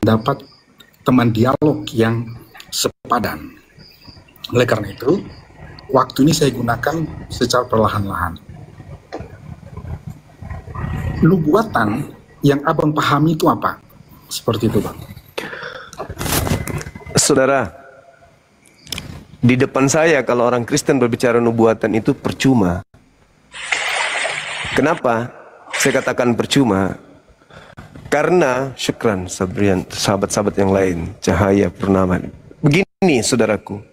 mendapat teman dialog yang sepadan. Oleh karena itu, waktu ini saya gunakan secara perlahan-lahan. Nubuatan yang abang pahami itu apa? Seperti itu, Bang. Saudara, di depan saya kalau orang Kristen berbicara nubuatan itu percuma. Kenapa saya katakan percuma? Karena, syukran Sabrian, sahabat-sahabat yang lain, Cahaya Purnama. Begini saudaraku,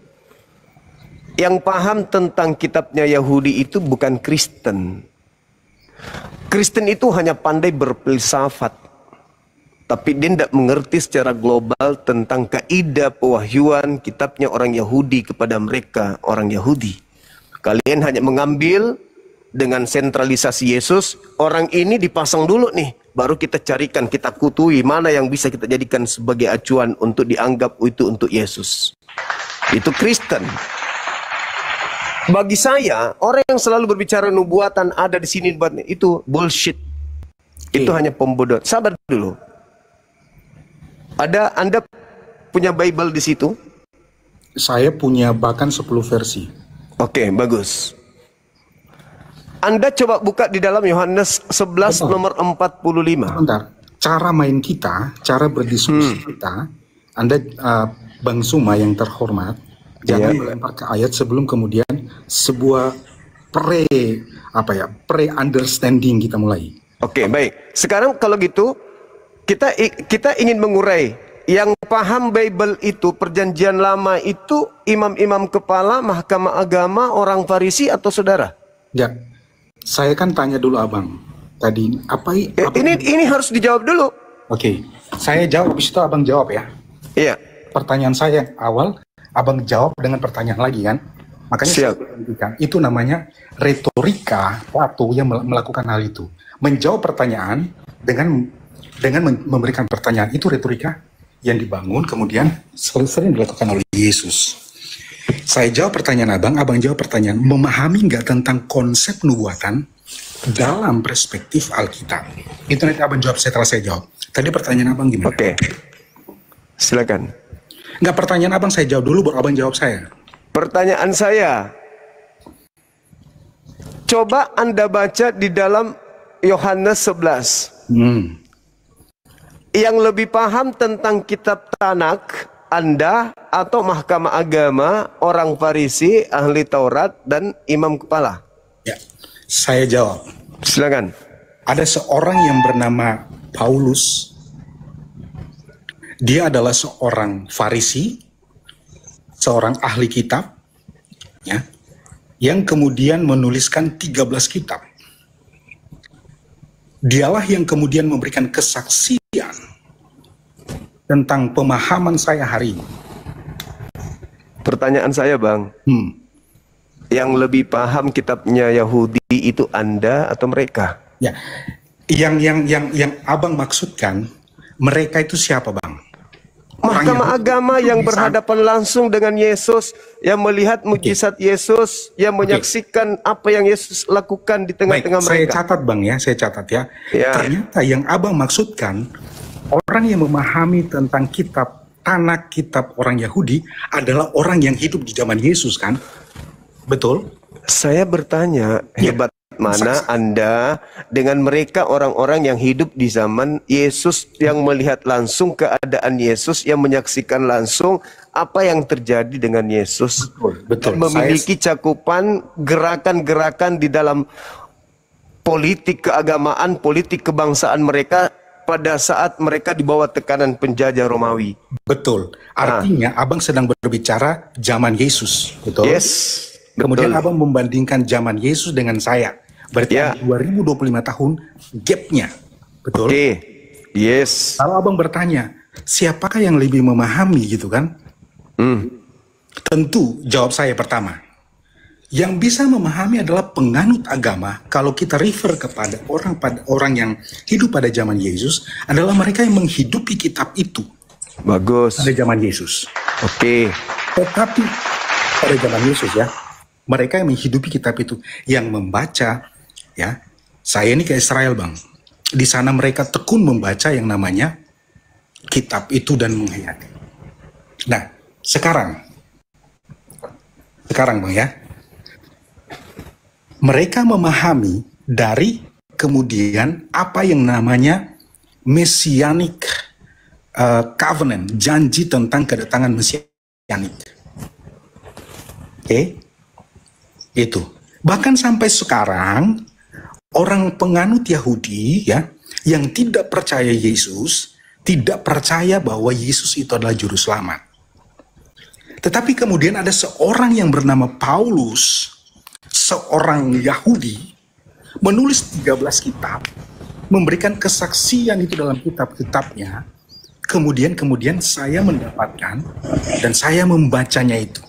yang paham tentang kitabnya Yahudi itu bukan Kristen. Kristen itu hanya pandai berfilsafat, tapi dia tidak mengerti secara global tentang kaidah pewahyuan kitabnya orang Yahudi kepada mereka, orang Yahudi. Kalian hanya mengambil dengan sentralisasi Yesus, orang ini dipasang dulu nih, baru kita carikan, kita kutui mana yang bisa kita jadikan sebagai acuan untuk dianggap itu untuk Yesus. Itu Kristen. Bagi saya, orang yang selalu berbicara nubuatan ada di sini, itu bullshit. Itu hanya pembodohan. Sabar dulu. Anda punya Bible di situ? Saya punya bahkan 10 versi. Oke, bagus. Anda coba buka di dalam Yohanes 11 nomor 45. Bentar. Cara main kita, cara berdiskusi kita, Anda Bang Suma yang terhormat, jangan melempar ke ayat sebelum kemudian sebuah pre-understanding kita mulai. Oke, baik. Sekarang kalau gitu, kita ingin mengurai. Yang paham Bible itu, perjanjian lama itu, imam-imam kepala, mahkamah agama, orang Farisi atau saudara? Ya, saya kan tanya dulu abang. Tadi, ini harus dijawab dulu. Oke, saya jawab, habis itu abang jawab ya. Iya. Pertanyaan saya yang awal, abang jawab dengan pertanyaan lagi kan? Makanya saya berhentikan. Itu namanya retorika Plato yang melakukan hal itu. Menjawab pertanyaan dengan memberikan pertanyaan, itu retorika yang dibangun kemudian sering dilakukan oleh Yesus. Saya jawab pertanyaan abang jawab pertanyaan, memahami nggak tentang konsep nubuatan dalam perspektif Alkitab? Itu nanti abang jawab setelah saya jawab. Tadi pertanyaan abang gimana? Oke, silakan. Nggak, pertanyaan abang saya jawab dulu, baru abang jawab saya. Pertanyaan saya, coba Anda baca di dalam Yohanes 11. Yang lebih paham tentang kitab Tanak, Anda atau mahkamah agama, orang Farisi, ahli Taurat, dan imam kepala? Ya, saya jawab. Silakan. Ada seorang yang bernama Paulus. Dia adalah seorang Farisi, seorang ahli kitab, ya, yang kemudian menuliskan 13 kitab. Dialah yang kemudian memberikan kesaksian tentang pemahaman saya hari ini. Pertanyaan saya, Bang, yang lebih paham kitabnya Yahudi itu Anda atau mereka? Ya, yang abang maksudkan, mereka itu siapa, Bang? Mahkamah agama yang berhadapan langsung dengan Yesus, yang melihat mujizat Yesus, yang menyaksikan apa yang Yesus lakukan di tengah-tengah mereka. Saya catat, Bang, ya, saya catat ya. Ternyata yang abang maksudkan, orang yang memahami tentang kitab Tanak, kitab orang Yahudi, adalah orang yang hidup di zaman Yesus, kan? Betul? Saya bertanya, hebat mana Anda dengan mereka, orang-orang yang hidup di zaman Yesus, yang melihat langsung keadaan Yesus, yang menyaksikan langsung apa yang terjadi dengan Yesus, betul. Dan memiliki cakupan gerakan-gerakan di dalam politik keagamaan, politik kebangsaan mereka pada saat mereka di bawah tekanan penjajah Romawi. Betul. Artinya abang sedang berbicara zaman Yesus, betul? Yes. Kemudian betul. abang membandingkan zaman Yesus dengan saya. Berarti 2025 tahun gapnya, betul? Oke. Yes. Kalau abang bertanya, siapakah yang lebih memahami gitu kan? Tentu jawab saya pertama. Yang bisa memahami adalah penganut agama. Kalau kita refer kepada orang yang hidup pada zaman Yesus, adalah mereka yang menghidupi kitab itu. Bagus. Pada zaman Yesus. Oke. Tetapi pada zaman Yesus ya, mereka yang menghidupi kitab itu, yang membaca, ya. Saya ini ke Israel, Bang. Di sana mereka tekun membaca yang namanya kitab itu dan menghayati. Nah, sekarang Bang ya, mereka memahami dari kemudian apa yang namanya messianic covenant, janji tentang kedatangan messianic. Oke, itu. Bahkan sampai sekarang orang penganut Yahudi ya yang tidak percaya Yesus, tidak percaya bahwa Yesus itu adalah juru selamat. Tetapi kemudian ada seorang yang bernama Paulus, seorang Yahudi, menulis 13 kitab, memberikan kesaksian itu dalam kitab-kitabnya. Kemudian saya mendapatkan dan saya membacanya itu.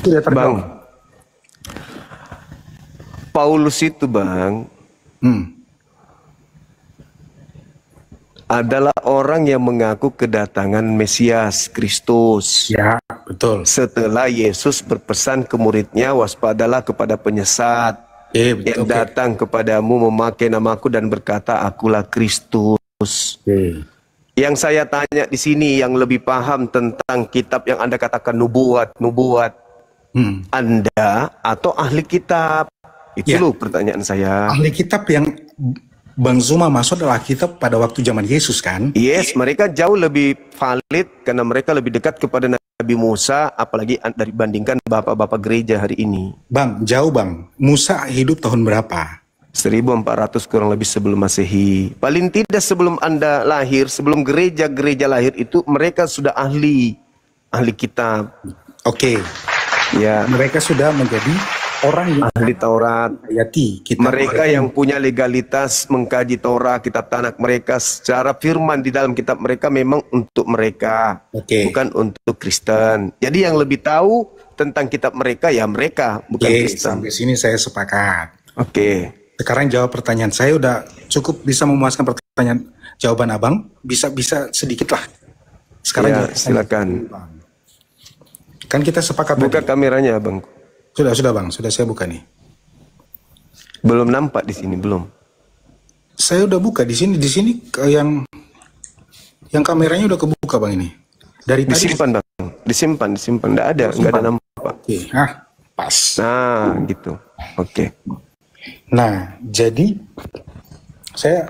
Sudah terjawab. Bang, Paulus itu Bang, adalah orang yang mengaku kedatangan Mesias Kristus. Ya, betul. Setelah Yesus berpesan ke muridnya, waspadalah kepada penyesat yang datang kepadamu memakai namaku dan berkata, akulah Kristus. Yang saya tanya di sini, yang lebih paham tentang kitab yang Anda katakan nubuat, Anda atau ahli kitab? Itu loh pertanyaan saya. Ahli kitab yang Bang Zuma maksud adalah kitab pada waktu zaman Yesus kan? Yes, mereka jauh lebih valid karena mereka lebih dekat kepada Nabi Musa, apalagi dibandingkan bapak-bapak gereja hari ini. Bang, jauh Bang. Musa hidup tahun berapa? 1400 kurang lebih sebelum Masehi. Paling tidak sebelum Anda lahir, sebelum gereja-gereja lahir itu mereka sudah ahli kitab. Oke. Ya. Mereka sudah menjadi orang yang ahli Taurat. Mereka yang punya legalitas mengkaji Taurat, kitab Tanakh mereka secara firman di dalam kitab mereka memang untuk mereka, bukan untuk Kristen. Jadi yang lebih tahu tentang kitab mereka ya mereka, bukan Kristen. Sampai sini saya sepakat. Sekarang jawab pertanyaan saya udah cukup bisa memuaskan pertanyaan jawaban Abang. Bisa sedikit lah. Sekarang ya, silakan. Kan kita sepakat. Buka kameranya Abang. Sudah Bang, sudah saya buka nih. Belum nampak di sini, belum. Saya udah buka di sini yang kameranya udah kebuka Bang ini. Dari disimpan tadi. Bang, disimpan, enggak ada nampak. Pas. Nah, gitu. Nah, jadi saya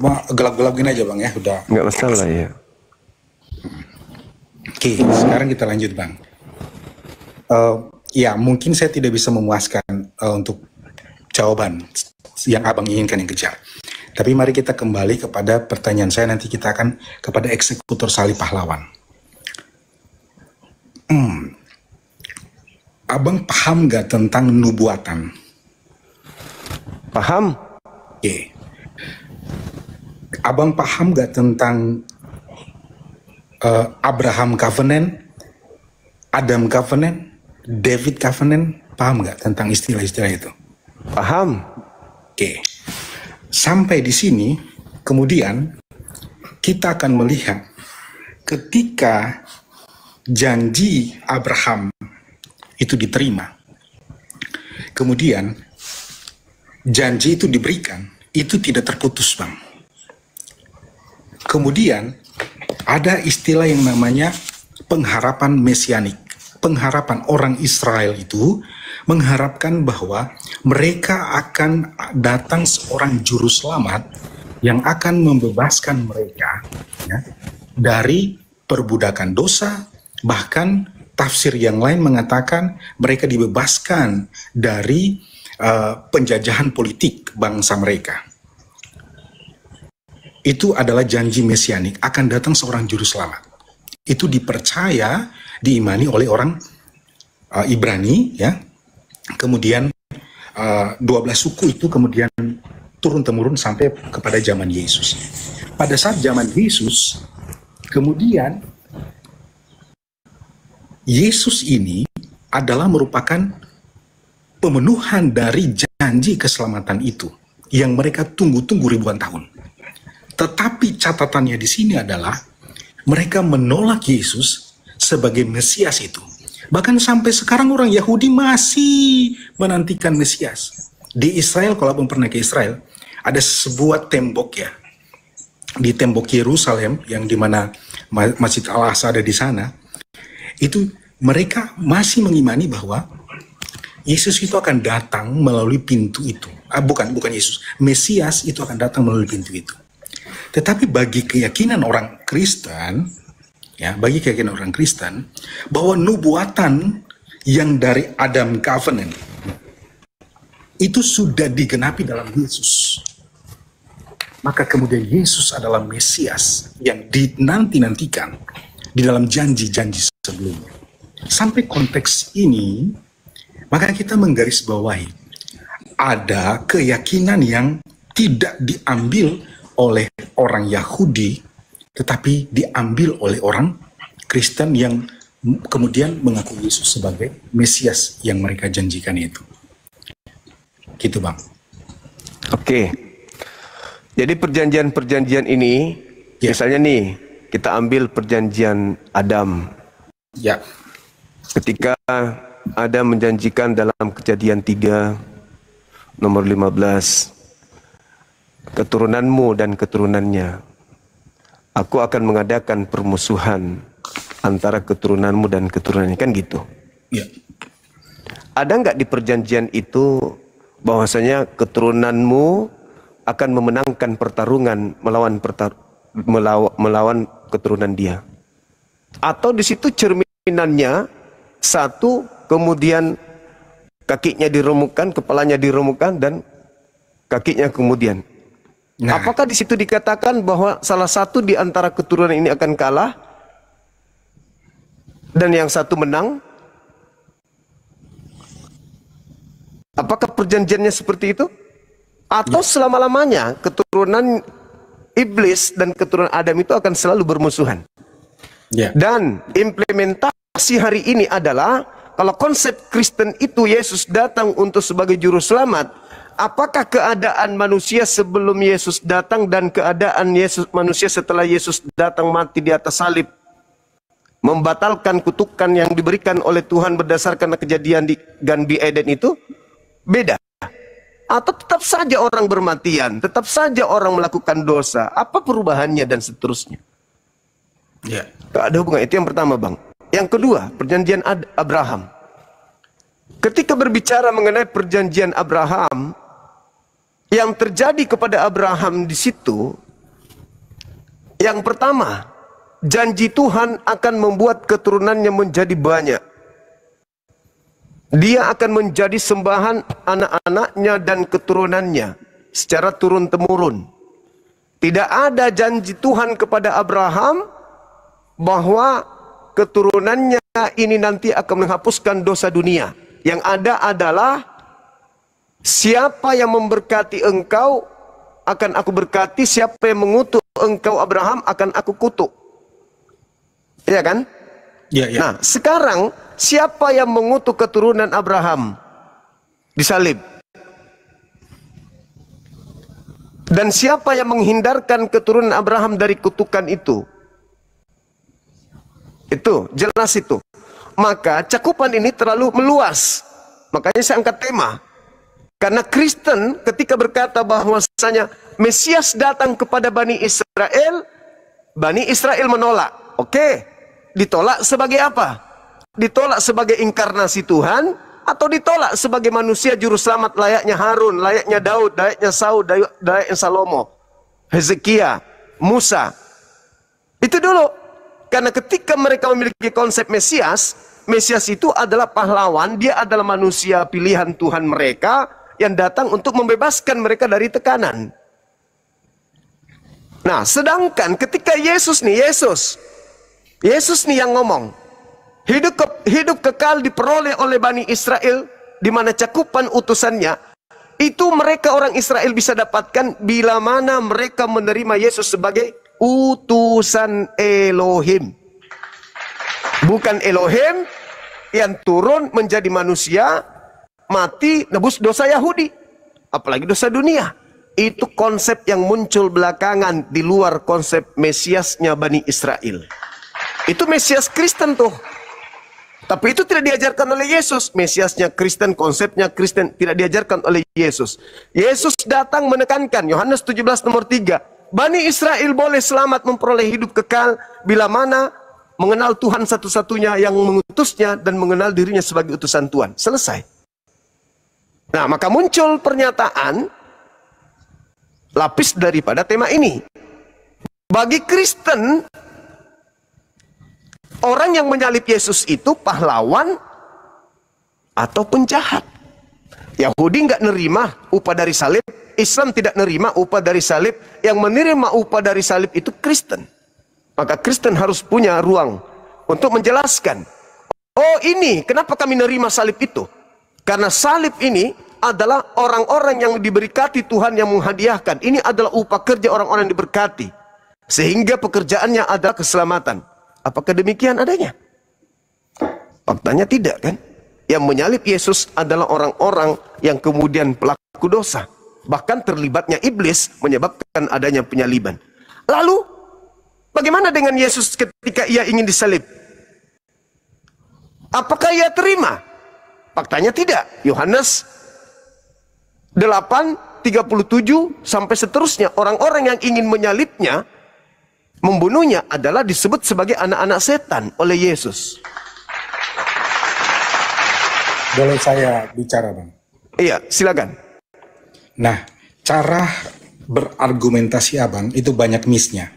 mau gelap-gelap gini aja Bang ya, udah. Enggak masalah ya. Sekarang kita lanjut Bang. Ya, mungkin saya tidak bisa memuaskan untuk jawaban yang Abang inginkan yang kejar. Tapi mari kita kembali kepada pertanyaan saya, nanti kita akan kepada eksekutor salib pahlawan. Abang paham gak tentang nubuatan? Paham? Abang paham gak tentang Abraham Covenant, Adam Covenant, David Covenant? Paham nggak tentang istilah-istilah itu? Paham. Sampai di sini, kemudian kita akan melihat ketika janji Abraham itu diterima, kemudian janji itu diberikan, itu tidak terputus Bang. Kemudian ada istilah yang namanya pengharapan mesianik. Pengharapan orang Israel itu mengharapkan bahwa mereka akan datang seorang juru selamat yang akan membebaskan mereka ya, dari perbudakan dosa. Bahkan tafsir yang lain mengatakan mereka dibebaskan dari penjajahan politik bangsa mereka. Itu adalah janji mesianik, akan datang seorang juru selamat. Itu dipercaya, diimani oleh orang Ibrani, ya. Kemudian 12 suku itu kemudian turun-temurun sampai kepada zaman Yesus. Pada saat zaman Yesus, kemudian Yesus ini adalah merupakan pemenuhan dari janji keselamatan itu yang mereka tunggu-tunggu ribuan tahun. Tetapi catatannya di sini adalah mereka menolak Yesus sebagai Mesias itu. Bahkan sampai sekarang orang Yahudi masih menantikan Mesias. Di Israel, kalau abang pernah ke Israel, ada sebuah tembok ya. di tembok Yerusalem yang dimana Masjid Al-Aqsa ada di sana, itu mereka masih mengimani bahwa Yesus itu akan datang melalui pintu itu. Bukan Yesus, Mesias itu akan datang melalui pintu itu. Tetapi bagi keyakinan orang Kristen, bahwa nubuatan yang dari Adam Covenant itu sudah digenapi dalam Yesus. Maka kemudian Yesus adalah Mesias yang dinanti-nantikan di dalam janji-janji sebelumnya. Sampai konteks ini, maka kita menggarisbawahi ada keyakinan yang tidak diambil oleh orang Yahudi, tetapi diambil oleh orang Kristen yang kemudian mengaku Yesus sebagai Mesias yang mereka janjikan itu. Gitu, Bang. Oke. Jadi perjanjian-perjanjian ini, misalnya nih, kita ambil perjanjian Adam. Ya. Ketika Adam menjanjikan dalam Kejadian 3 nomor 15, keturunanmu dan keturunannya, aku akan mengadakan permusuhan antara keturunanmu dan keturunannya, kan gitu. Ya. Ada nggak di perjanjian itu bahwasanya keturunanmu akan memenangkan pertarungan melawan keturunan dia? Atau di situ cerminannya satu, kemudian kakinya diremukkan, kepalanya diremukkan, dan kakinya kemudian. Nah, apakah di situ dikatakan bahwa salah satu di antara keturunan ini akan kalah dan yang satu menang? Apakah perjanjiannya seperti itu? Atau selama-lamanya keturunan iblis dan keturunan Adam itu akan selalu bermusuhan? Dan implementasi hari ini adalah, kalau konsep Kristen itu Yesus datang untuk sebagai juru selamat, apakah keadaan manusia sebelum Yesus datang dan keadaan manusia setelah Yesus datang mati di atas salib membatalkan kutukan yang diberikan oleh Tuhan berdasarkan kejadian di Gan Eden itu beda? Atau tetap saja orang bermatian, tetap saja orang melakukan dosa? Apa perubahannya dan seterusnya? Ya, tak ada hubungan. Itu yang pertama, Bang. Yang kedua, perjanjian Abraham. Ketika berbicara mengenai perjanjian Abraham, yang terjadi kepada Abraham di situ, yang pertama, janji Tuhan akan membuat keturunannya menjadi banyak. Dia akan menjadi sembahan anak-anaknya dan keturunannya secara turun-temurun. Tidak ada janji Tuhan kepada Abraham bahwa keturunannya ini nanti akan menghapuskan dosa dunia. Yang ada adalah, siapa yang memberkati engkau akan aku berkati, siapa yang mengutuk engkau Abraham akan aku kutuk. Iya kan? Ya, ya. Nah, sekarang siapa yang mengutuk keturunan Abraham? Disalib. Dan siapa yang menghindarkan keturunan Abraham dari kutukan itu? Itu, jelas itu. Maka cakupan ini terlalu meluas. Makanya saya angkat tema. Karena Kristen ketika berkata bahwasanya Mesias datang kepada Bani Israel menolak. Oke. Ditolak sebagai apa? Ditolak sebagai inkarnasi Tuhan, atau ditolak sebagai manusia juru selamat layaknya Harun, layaknya Daud, layaknya Saul, layaknya Salomo, Hezekia, Musa. Itu dulu. Karena ketika mereka memiliki konsep Mesias, Mesias itu adalah pahlawan, dia adalah manusia pilihan Tuhan mereka yang datang untuk membebaskan mereka dari tekanan. Nah, sedangkan ketika Yesus nih yang ngomong, hidup kekal diperoleh oleh Bani Israel, di mana cakupan utusannya itu mereka orang Israel bisa dapatkan bila mana mereka menerima Yesus sebagai utusan Elohim. Bukan Elohim yang turun menjadi manusia, mati, nebus dosa Yahudi, apalagi dosa dunia. Itu konsep yang muncul belakangan di luar konsep Mesiasnya Bani Israel. Itu Mesias Kristen tuh. Tapi itu tidak diajarkan oleh Yesus. Mesiasnya Kristen, konsepnya Kristen, tidak diajarkan oleh Yesus. Yesus datang menekankan, Yohanes 17 nomor 3. Bani Israel boleh selamat memperoleh hidup kekal bila mana mengenal Tuhan satu-satunya yang mengutusnya dan mengenal dirinya sebagai utusan Tuhan. Selesai. Nah, maka muncul pernyataan lapis daripada tema ini. Bagi Kristen, orang yang menyalib Yesus itu pahlawan atau penjahat. Yahudi nggak nerima upah dari salib, Islam tidak nerima upah dari salib. Yang menerima upah dari salib itu Kristen. Maka Kristen harus punya ruang untuk menjelaskan, oh ini kenapa kami nerima salib itu? Karena salib ini adalah orang-orang yang diberkati Tuhan yang menghadiahkan. Ini adalah upah kerja orang-orang yang diberkati. Sehingga pekerjaannya adalah keselamatan. Apakah demikian adanya? Faktanya tidak, kan? Yang menyalib Yesus adalah orang-orang yang kemudian pelaku dosa. Bahkan terlibatnya iblis menyebabkan adanya penyaliban. Lalu, bagaimana dengan Yesus ketika ia ingin disalib? Apakah ia terima? Faktanya tidak. Yohanes 8:37 sampai seterusnya. Orang-orang yang ingin menyalibnya, membunuhnya adalah disebut sebagai anak-anak setan oleh Yesus. Boleh saya bicara, Bang? Iya, silakan. Nah, cara berargumentasi Abang itu banyak miss-nya.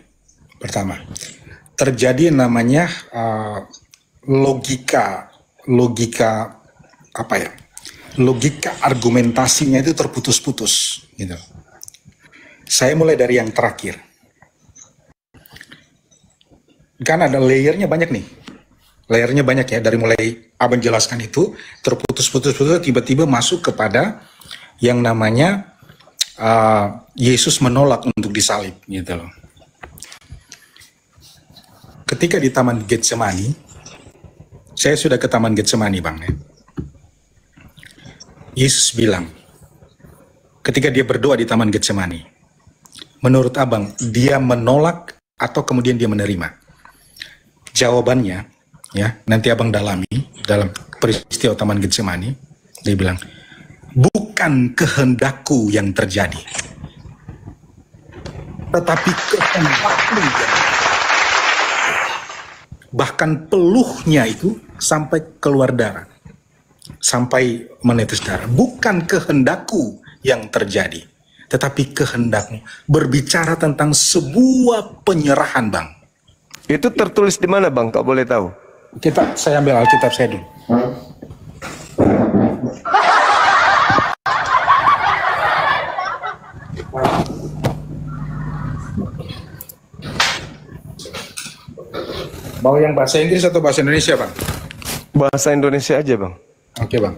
Pertama, terjadi namanya logika apa ya? Logika argumentasinya itu terputus-putus, gitu. Saya mulai dari yang terakhir. Kan ada layernya banyak nih. Layernya banyak ya, dari mulai Abang jelaskan itu terputus-putus tiba-tiba masuk kepada yang namanya Yesus menolak untuk disalib, gitu loh. Ketika di Taman Getsemani, saya sudah ke Taman Getsemani, Bang, ya. Yesus bilang, ketika dia berdoa di Taman Getsemani, menurut Abang, dia menolak atau kemudian dia menerima? Jawabannya, ya, nanti Abang dalami dalam peristiwa Taman Getsemani, dia bilang, bukan kehendakku yang terjadi, tetapi kehendakmu yang terjadi. Bahkan peluhnya itu sampai keluar darah, sampai menetes darah. Bukan kehendakku yang terjadi, tetapi kehendakmu. Berbicara tentang sebuah penyerahan, Bang. Itu tertulis di mana, Bang? Kau boleh tahu? Saya ambil Alkitab saya dulu. Mau yang bahasa Inggris atau bahasa Indonesia, Bang? Bahasa Indonesia aja, Bang. Oke, Bang.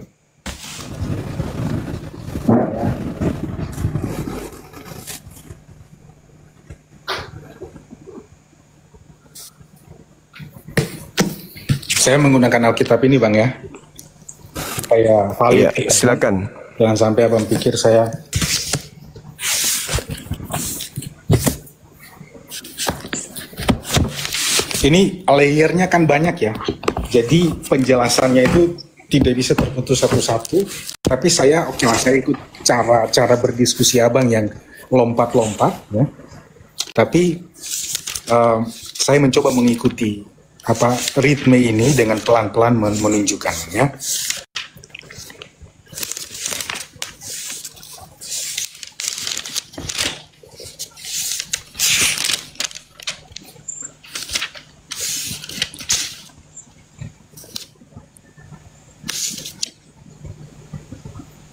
Saya menggunakan Alkitab ini, Bang, ya. Supaya valid. Iya, silakan. Jangan sampai Abang pikir saya ini layernya kan banyak ya. Jadi penjelasannya itu tidak bisa terputus satu-satu. Tapi saya saya ikut cara berdiskusi Abang yang lompat-lompat, ya. Tapi saya mencoba mengikuti ritme ini dengan pelan-pelan menunjukkannya.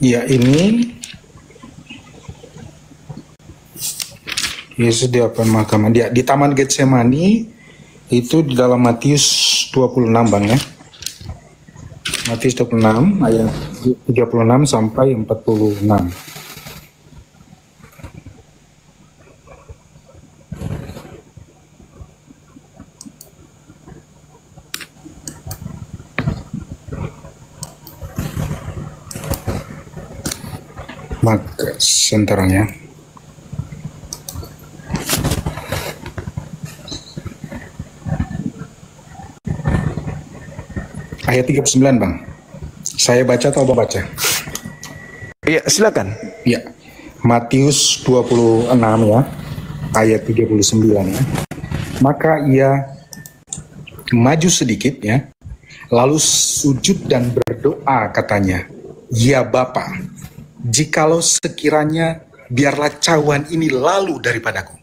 Ya, ini Yesus di hadapan mahkamah. Dia di Taman Getsemani itu di dalam Matius 26, Bang, ya. Matius 26 ayat 36 sampai 46. Maka senternya ayat 39, Bang. Saya baca atau Abang baca? Iya, silakan. Ya. Matius 26, ya. ayat 39 ya. Maka ia maju sedikit ya, lalu sujud dan berdoa katanya, "Ya Bapa, jikalau sekiranya biarlah cawan ini lalu daripadaku."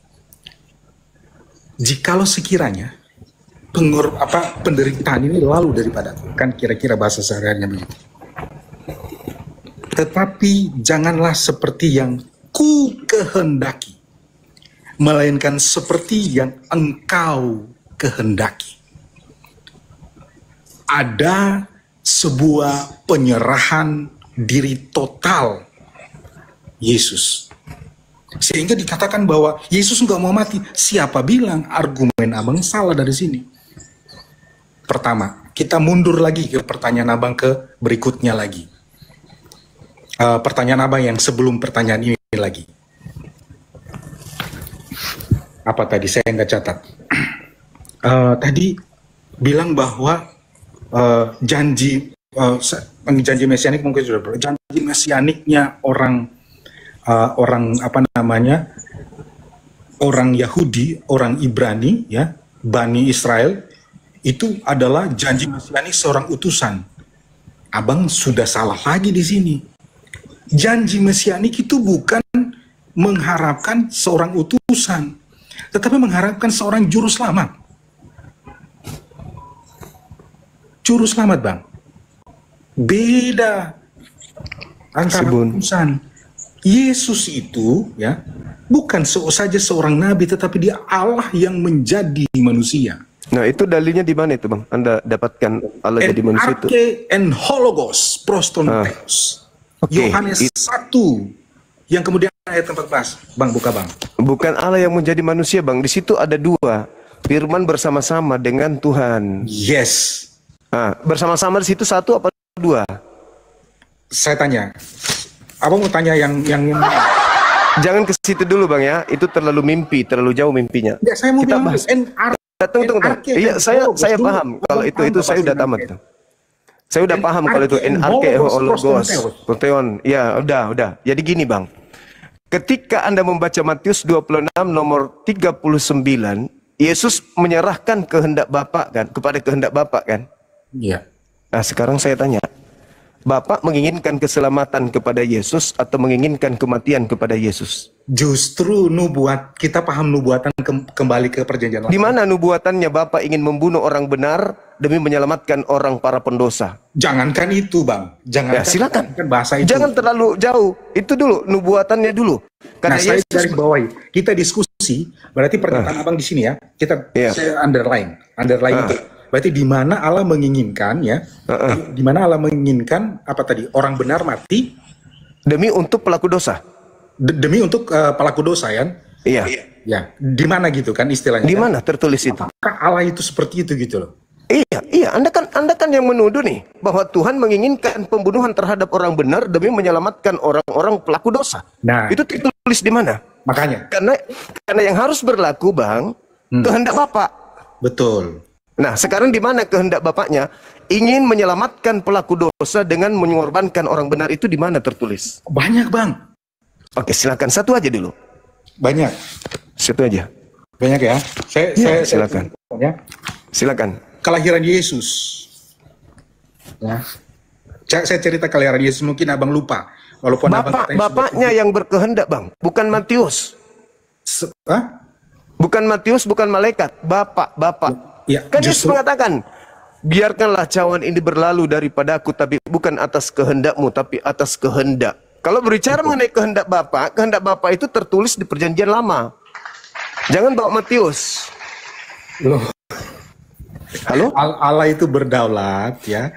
Jikalau sekiranya penderitaan ini lalu daripadaku, kan kira-kira bahasa sehari-harinya begitu. Tetapi janganlah seperti yang ku kehendaki, melainkan seperti yang engkau kehendaki. Ada sebuah penyerahan diri total Yesus. Sehingga dikatakan bahwa Yesus nggak mau mati. Siapa bilang? Argumen abang salah dari sini. Pertama, kita mundur lagi ke pertanyaan abang ke berikutnya lagi. Pertanyaan abang yang sebelum pertanyaan ini lagi. Apa tadi? Saya nggak catat. Tadi bilang bahwa janji mesianik mungkin sudah berjanji mesianiknya orang Yahudi, orang Ibrani ya, Bani Israel, itu adalah janji mesianik seorang utusan. Abang sudah salah lagi di sini. Janji mesianik itu bukan mengharapkan seorang utusan, tetapi mengharapkan seorang juru selamat. Juru selamat, Bang. Beda antara utusan. Yesus itu ya bukan saja seorang nabi, tetapi dia Allah yang menjadi manusia. Nah, itu dalilnya di mana itu, Bang? Anda dapatkan Allah jadi manusia itu? En hologos prostonteos. Yohanes 1 yang kemudian ayat 14. Bang, buka, Bang. Bukan Allah yang menjadi manusia, Bang. Di situ ada dua. Firman bersama-sama dengan Tuhan. Yes. Bersama-sama di situ satu apa dua? Saya tanya. Abang mau tanya yang Jangan ke situ dulu, Bang ya. Itu terlalu mimpi, terlalu jauh mimpinya. Ya, saya mau kita bilang bahas. Tunggu. Iya, saya paham. Kalau itu saya udah tamat. Saya udah paham kalau itu en-arke-hologos, proteon. Ya, udah. Jadi gini, Bang. Ketika Anda membaca Matius 26 nomor 39, Yesus menyerahkan kehendak Bapa kan, kepada kehendak Bapa kan? Iya. Nah, sekarang saya tanya. Bapak menginginkan keselamatan kepada Yesus atau menginginkan kematian kepada Yesus? Justru kita paham nubuatan kembali ke perjanjian lama. Di mana nubuatannya Bapak ingin membunuh orang benar demi menyelamatkan orang para pendosa? Jangankan itu, Bang. Ya, silakan. Bahasa itu. Jangan terlalu jauh. Itu dulu nubuatannya dulu. Karena saya garis bawahi. Kita diskusi, berarti pernyataan Abang di sini ya. Saya underline itu. Berarti di mana Allah menginginkan ya? Di mana Allah menginginkan apa tadi? Orang benar mati demi untuk pelaku dosa. Demi untuk pelaku dosa ya? Iya. Ya. Di mana gitu kan istilahnya? Di mana tertulis itu? Apakah Allah itu seperti itu gitu loh? Iya. Anda kan yang menuduh nih bahwa Tuhan menginginkan pembunuhan terhadap orang benar demi menyelamatkan orang-orang pelaku dosa. Nah, itu tertulis di mana? Makanya. Karena yang harus berlaku, Bang, kehendak Bapak. Betul. Nah, sekarang di mana kehendak Bapaknya? Ingin menyelamatkan pelaku dosa dengan mengorbankan orang benar, itu di mana tertulis? Banyak, Bang. Oke, silakan satu aja dulu. Banyak. Satu aja. Banyak ya. Silakan. Silakan. Kelahiran Yesus. Ya. Saya cerita kelahiran Yesus, mungkin Abang lupa. Walaupun Bapaknya yang berkehendak, Bang, bukan Matius. Bukan Matius, bukan malaikat. Bapak. Ya, kan Yesus mengatakan, biarkanlah cawan ini berlalu daripadaku, tapi bukan atas kehendakmu, tapi atas kehendak. Kalau berbicara mengenai kehendak Bapak itu tertulis di perjanjian lama. Jangan bawa Matius. Loh. Halo? Allah itu berdaulat ya.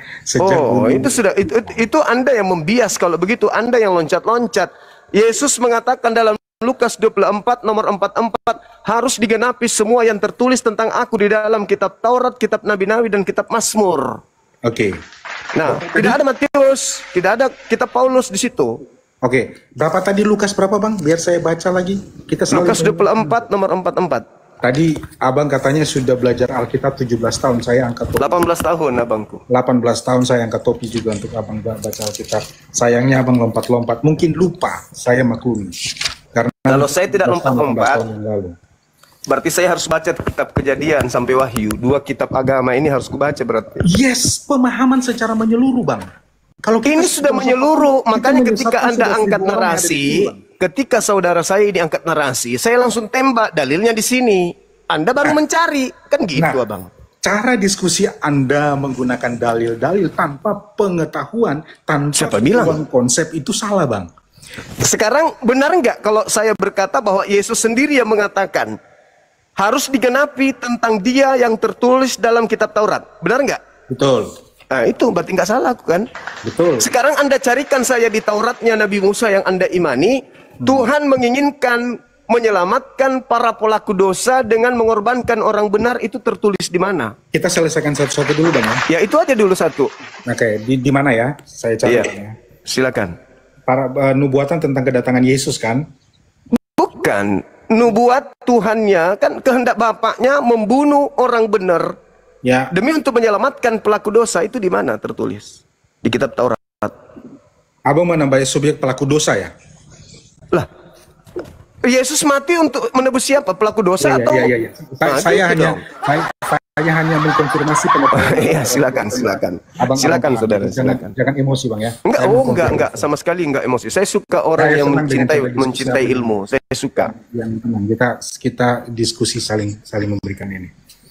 Itu Anda yang membias kalau begitu. Anda yang loncat-loncat. Yesus mengatakan dalam Lukas 24 nomor 44, harus digenapi semua yang tertulis tentang aku di dalam kitab Taurat, kitab Nabi-Nabi, dan kitab Mazmur. Oke. Nah, tidak ada Matius, tidak ada kitab Paulus di situ. Oke. Berapa tadi Lukas berapa, Bang? Biar saya baca lagi. Lukas 24 nomor 44. Tadi Abang katanya sudah belajar Alkitab 17 tahun, saya angkat topi. 18 tahun Abangku. 18 tahun saya angkat topi juga untuk Abang baca Alkitab. Sayangnya Abang lompat-lompat, mungkin lupa, saya maklumi. Karena Kalau saya tidak 18 tahun lompat-lompat, yang lalu. berarti saya harus baca kitab Kejadian sampai Wahyu. Dua kitab agama ini harus kubaca berarti. Yes, pemahaman secara menyeluruh, Bang. Kalau Ini sudah menyeluruh, makanya ketika Anda sudah angkat 1000 orang yang ada di narasi, situ, Bang. ketika saudara saya ini angkat narasi, saya langsung tembak dalilnya di sini. Anda baru mencari, kan gitu, Nah, Abang. cara diskusi Anda menggunakan dalil-dalil tanpa pengetahuan, tanpa Siapa bilang? pengetahuan konsep itu salah, Bang. Sekarang benar nggak kalau saya berkata bahwa Yesus sendiri yang mengatakan harus digenapi tentang Dia yang tertulis dalam kitab Taurat? Benar nggak? Betul. Nah itu berarti nggak salah aku kan? Betul. Sekarang Anda carikan saya di Tauratnya Nabi Musa yang Anda imani, Tuhan menginginkan menyelamatkan para pelaku dosa dengan mengorbankan orang benar, itu tertulis di mana? Kita selesaikan satu-satu dulu, Bang, ya. Ya itu aja dulu satu. Oke, di mana ya? Saya cari, Iya, Bang, ya. silakan. Para nubuatan tentang kedatangan Yesus, kan? Bukan, nubuat Tuhannya kan kehendak Bapaknya membunuh orang benar Ya. demi untuk menyelamatkan pelaku dosa, itu di mana tertulis? Di kitab Taurat. Abang menambah subjek pelaku dosa, ya? Lah, Yesus mati untuk menebus siapa? Pelaku dosa Iya, atau? iya, iya. Nah, Saya gitu hanya dong. saya hanya mengkonfirmasi pengetahuan. Iya, silakan. Silakan, saudara, silakan. Jangan emosi, Bang, ya. Enggak, Saya mengkonfirmasi. enggak, sama sekali enggak emosi. Saya suka orang Saya yang senang dengan cara diskusi mencintai seperti ilmu. Saya suka. Yang tenang, kita diskusi saling memberikan ini.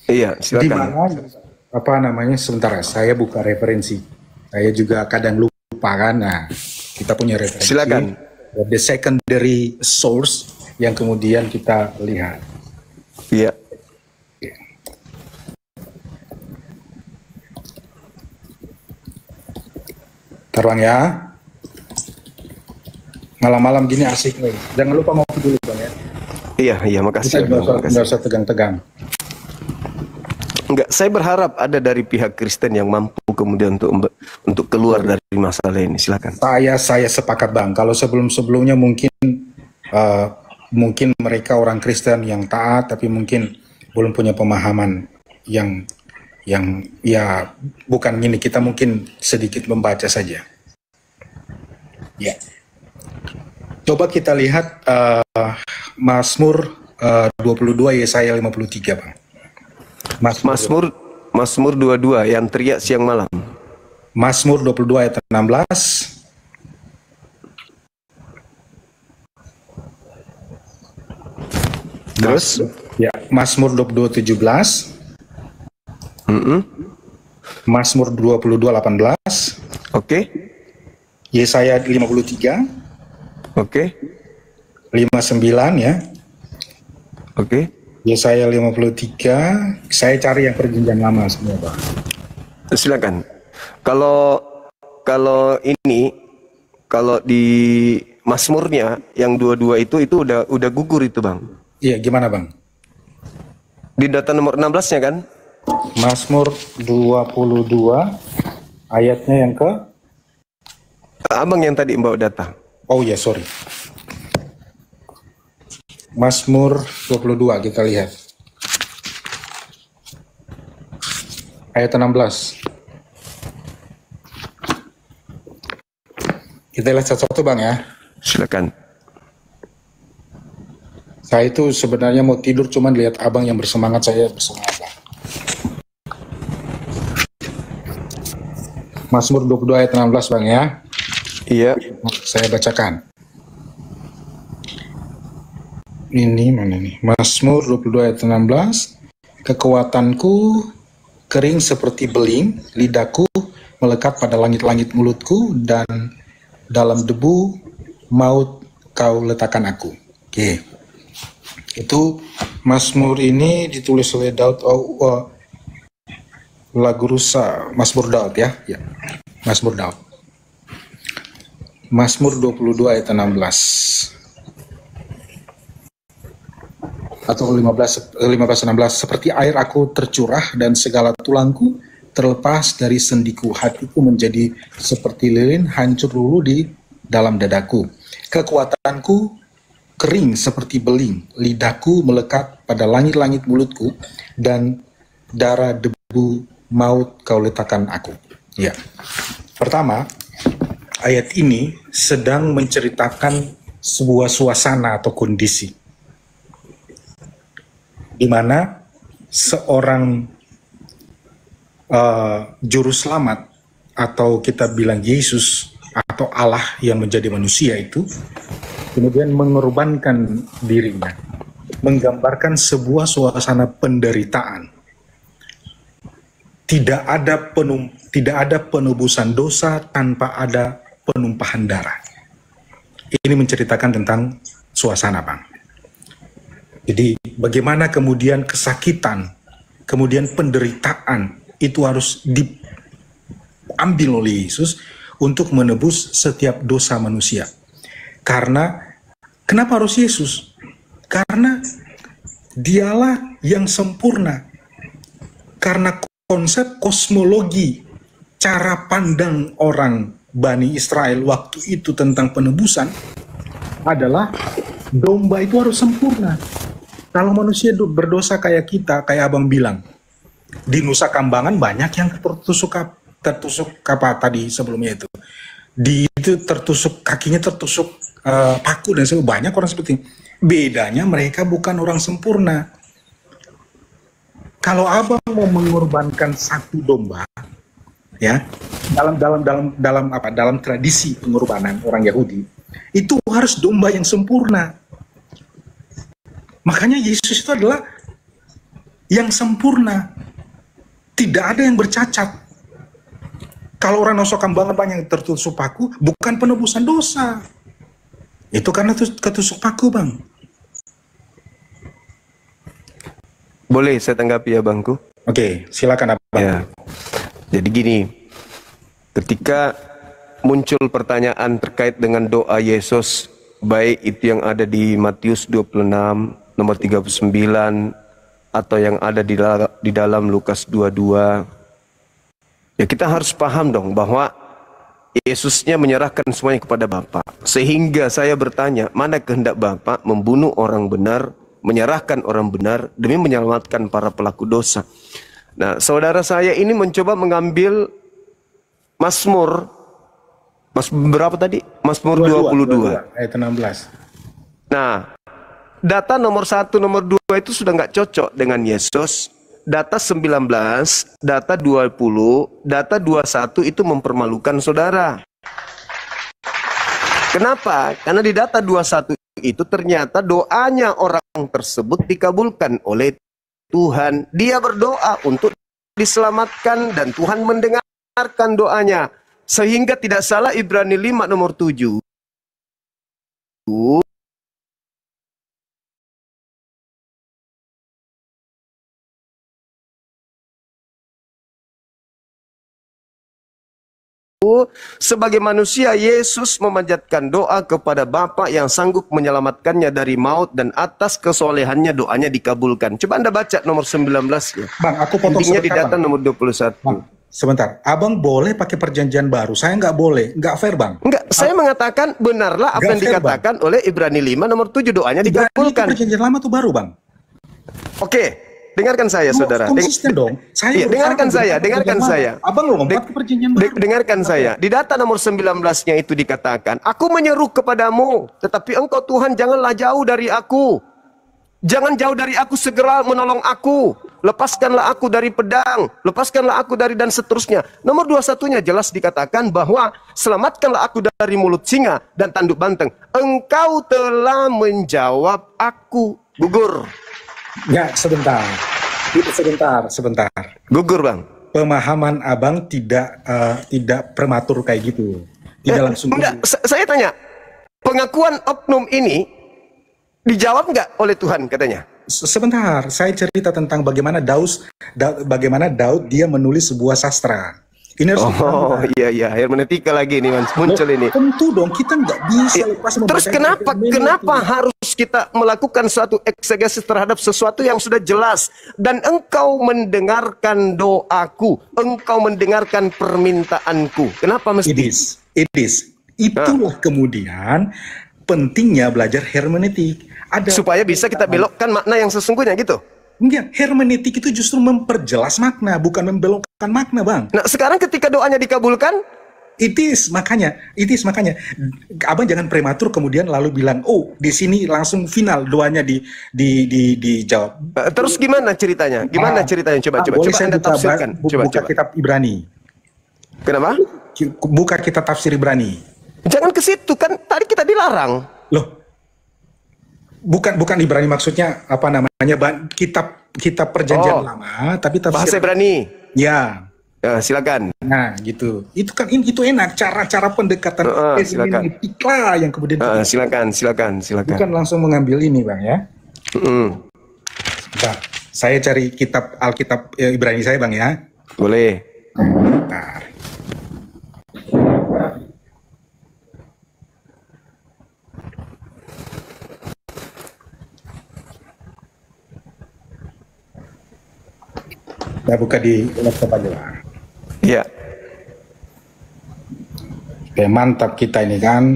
Iya, Di silakan. mana sebentar, saya buka referensi. Saya juga kadang lupa, kan. Nah, kita punya referensi. Silakan. The secondary source yang kemudian kita lihat. Iya. Terbang, ya. Malam-malam gini asik nih. Jangan lupa ngopi dulu, Bang, ya. Iya, makasih. Kita Abang, nggak makasih. usah tegang-tegang. Enggak, saya berharap ada dari pihak Kristen yang mampu kemudian untuk keluar dari masalah ini. Silakan. Saya sepakat, Bang. Kalau sebelum-sebelumnya mungkin mereka orang Kristen yang taat, tapi mungkin belum punya pemahaman yang ya bukan gini. Kita mungkin sedikit membaca saja. Ya. Coba kita lihat Mazmur 22 Yesaya 53, Bang. Mazmur 22 yang teriak siang malam. Mazmur 22 ayat 16. Terus? Ya, Mazmur 22 17. Mazmur 22 18. Oke. Yesaya 53. Oke. 59, ya. Oke. Yesaya 53. Saya cari yang perjanjian lama semua, Bang. Silakan. Kalau di Mazmurnya yang 22 itu udah gugur itu, Bang. Iya, gimana, Bang? Di data nomor 16-nya kan? Mazmur 22 ayatnya yang ke? Abang yang tadi bawa data. Oh ya, sorry. Mazmur 22 kita lihat. Ayat 16. Kita lihat satu-satu, Bang, ya. Silakan. Saya itu sebenarnya mau tidur, cuman lihat Abang yang bersemangat, saya bersemangat, Bang. Mazmur 22 ayat 16, Bang, ya. Iya. Saya bacakan. Ini mana nih? Mazmur 22 ayat 16. Kekuatanku kering seperti beling, lidahku melekat pada langit-langit mulutku, dan dalam debu maut kau letakkan aku. Oke. Itu Mazmur ini ditulis oleh Daud, lagu Rusa, Mazmur Daud, ya. Ya. Mazmur Daud. Mazmur 22 ayat 16. Atau 15-16, seperti air aku tercurah dan segala tulangku terlepas dari sendiku, hatiku menjadi seperti lilin hancur lulu di dalam dadaku. Kekuatanku kering seperti beling, lidahku melekat pada langit-langit mulutku, dan darah debu maut kau letakkan aku. Ya. Pertama, ayat ini sedang menceritakan sebuah suasana atau kondisi di mana seorang juru selamat, atau kita bilang Yesus atau Allah yang menjadi manusia itu kemudian mengorbankan dirinya, menggambarkan sebuah suasana penderitaan. Tidak ada penebusan dosa tanpa ada penumpahan darah. Ini menceritakan tentang suasana, Bang. Jadi bagaimana kemudian kesakitan, kemudian penderitaan itu harus diambil oleh Yesus untuk menebus setiap dosa manusia. Karena kenapa harus Yesus? Karena dialah yang sempurna. Karena konsep kosmologi, cara pandang orang Bani Israel waktu itu tentang penebusan adalah domba itu harus sempurna. Kalau manusia berdosa kayak kita, kayak abang bilang, di Nusa Kambangan banyak yang tertusuk apa tadi sebelumnya itu, tertusuk kakinya, tertusuk paku dan sebagainya. Banyak orang seperti ini. Bedanya mereka bukan orang sempurna. Kalau abang mau mengorbankan satu domba, ya, dalam tradisi pengorbanan orang Yahudi, itu harus domba yang sempurna. Makanya Yesus itu adalah yang sempurna, tidak ada yang bercacat. Kalau orang Nusa Kambangan banyak yang tertusuk paku, bukan penebusan dosa, itu karena ketusuk paku, Bang. Boleh saya tanggapi ya, Bangku? Oke, silakan abang. Ya. Jadi gini, ketika muncul pertanyaan terkait dengan doa Yesus, baik itu yang ada di Matius 26 nomor 39 atau yang ada di dalam Lukas 22, ya kita harus paham dong bahwa Yesusnya menyerahkan semuanya kepada Bapa. Sehingga saya bertanya, mana kehendak Bapa membunuh orang benar, menyerahkan orang benar demi menyelamatkan para pelaku dosa. Nah, saudara saya ini mencoba mengambil Mazmur berapa tadi? Mazmur 22 ayat 16. Nah, data nomor 1, nomor 2 itu sudah nggak cocok dengan Yesus. Data 19, data 20, data 21 itu mempermalukan saudara. Kenapa? Karena di data 21 itu ternyata doanya orang tersebut dikabulkan oleh Tuhan. Dia berdoa untuk diselamatkan dan Tuhan mendengarkan doanya. Sehingga tidak salah Ibrani 5 nomor 7. Sebagai manusia, Yesus memanjatkan doa kepada Bapa yang sanggup menyelamatkannya dari maut, dan atas kesolehannya doanya dikabulkan. Coba Anda baca nomor 19 ya. Bang, aku potong intinya di data bang. nomor 21. Bang, sebentar, abang boleh pakai perjanjian baru, saya nggak boleh, nggak fair, Bang. Enggak, saya mengatakan benarlah apa yang dikatakan oleh Ibrani 5 nomor 7, doanya dikabulkan. Perjanjian lama tuh baru, Bang. Oke. Dengarkan saya, saudara. Konsisten dong. Saya dengarkan saya. Abang lo lompat ke perjanjian baru. Dengarkan saya. Di data nomor 19-nya itu dikatakan, aku menyeru kepadamu, tetapi engkau Tuhan janganlah jauh dari aku. Jangan jauh dari aku, segera menolong aku. Lepaskanlah aku dari pedang, lepaskanlah aku dari, dan seterusnya. Nomor 21-nya jelas dikatakan bahwa selamatkanlah aku dari mulut singa dan tanduk banteng. Engkau telah menjawab aku. Gugur. Ya, sebentar. Sebentar. Gugur, Bang. Pemahaman abang tidak prematur kayak gitu. Tidak langsung. Enggak, saya tanya. Pengakuan oknum ini dijawab enggak oleh Tuhan katanya? Sebentar, saya cerita tentang bagaimana Daud dia menulis sebuah sastra. Ini harus iya, hermeneutika lagi nih, muncul ini. Tentu dong, kita nggak bisa lepas. Terus kenapa harus kita melakukan suatu eksegesis terhadap sesuatu yang sudah jelas? Dan engkau mendengarkan doaku, engkau mendengarkan permintaanku. Kenapa mesti? It is. Itulah kemudian pentingnya belajar hermeneutik. Supaya bisa kita belokkan makna yang sesungguhnya gitu. Enggak, hermeneutik itu justru memperjelas makna, bukan membelokkan makna, Bang. Nah, sekarang ketika doanya dikabulkan, makanya, abang jangan prematur kemudian lalu bilang, oh di sini langsung final doanya dijawab. Terus gimana ceritanya? Gimana ceritanya? Coba saya Anda tafsirkan. Buka kitab Ibrani. Kenapa? Buka kitab tafsir Ibrani. Jangan ke situ, kan tadi kita dilarang. Loh, bukan Ibrani, maksudnya apa namanya, kitab perjanjian lama, tapi tafsir bahasa Ibrani. Ya. Silakan. Nah, gitu. Itu kan itu enak, cara pendekatan etika yang kemudian silakan. Bukan langsung mengambil ini, Bang, ya. Bentar, saya cari Alkitab Ibrani saya, Bang, ya. Boleh. Bentar. Kita buka di laptop aja, Bang. Iya. Oke, mantap kita ini kan.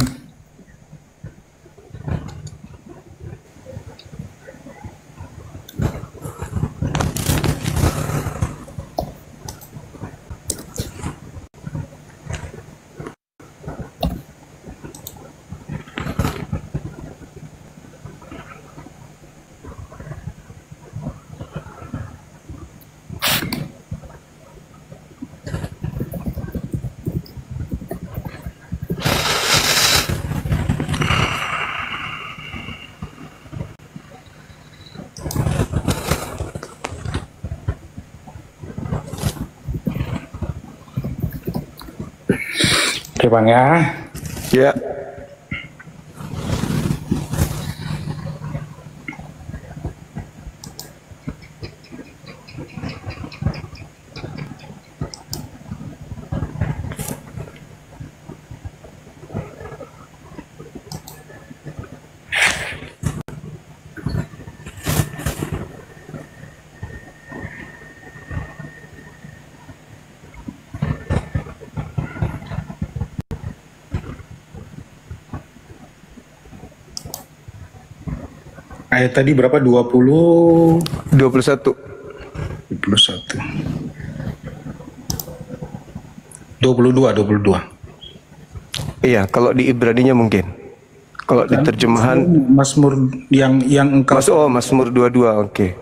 Oke, Bang, ya. Ya. Ayat tadi berapa? 21. 22. 22. Iya, kalau di Ibraninya mungkin. Kalau di terjemahan Mazmur yang engkau Mazmur 22, oke.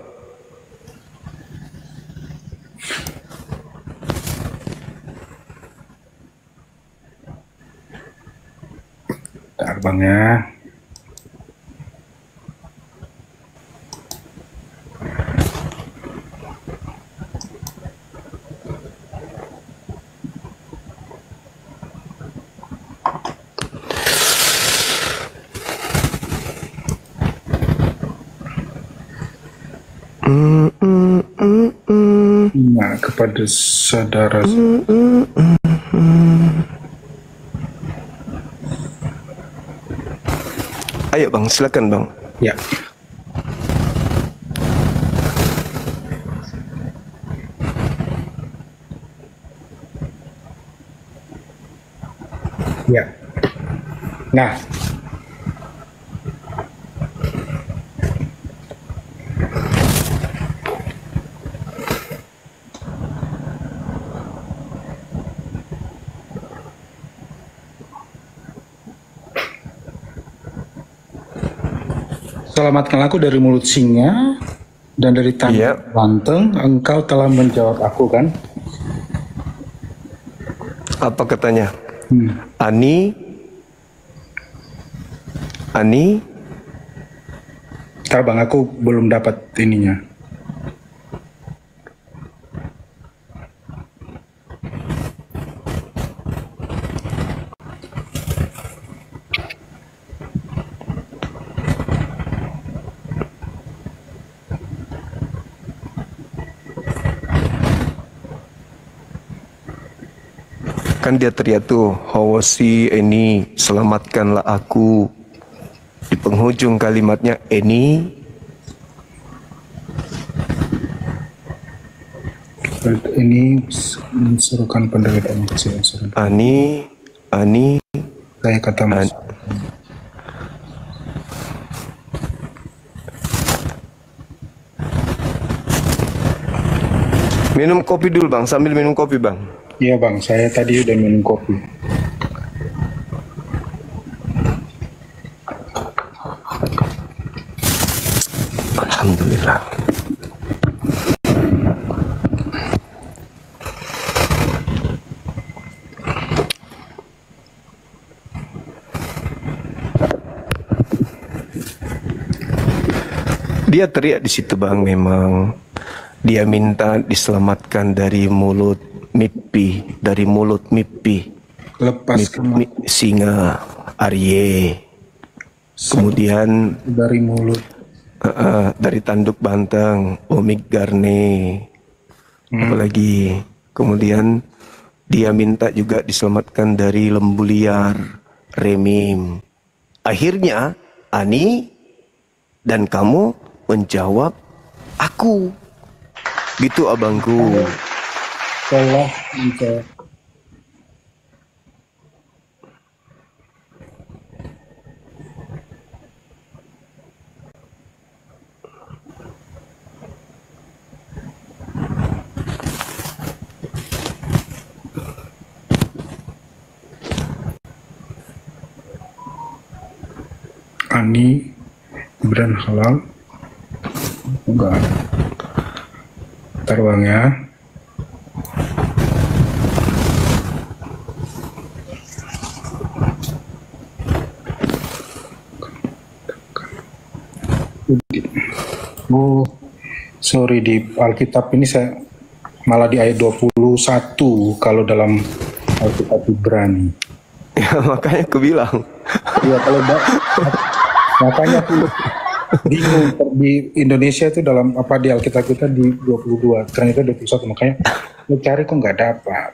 Bentar, Bang, ya. Nah, kepada saudara. Ayo, Bang, silakan, Bang. Ya. Ya. Nah, selamatkanlah aku dari mulut singa dan dari tangan banteng. Engkau telah menjawab aku, kan? Apa katanya? Ani. Ntar, Bang, aku belum dapat ininya. Kan dia teriak tuh, Hawasi ini, selamatkanlah aku. Di penghujung kalimatnya ini. Ini menserukan penderitaan kecil. Ani. Saya kata Mas. Minum kopi dulu, Bang, sambil minum kopi, Bang. Iya, Bang, saya tadi udah minum kopi. Dia teriak di situ bang, memang dia minta diselamatkan dari mulut mimpi, Lepaskan singa Arye, kemudian dari mulut dari tanduk banteng Omik Garne, apalagi kemudian dia minta juga diselamatkan dari lembu liar Remim. Akhirnya Ani dan kamu menjawab aku. Gitu abangku. telah menjawab. Ani Gibran halal enggak terbang ya. Oh sorry, di Alkitab ini saya malah di ayat 21 kalau dalam Alkitab Ibrani. Ya makanya aku bilang. Iya kalau makanya aku bingung di Indonesia itu dalam apa di Alkitab kita di 22, ternyata 21, makanya mencari kok nggak dapat.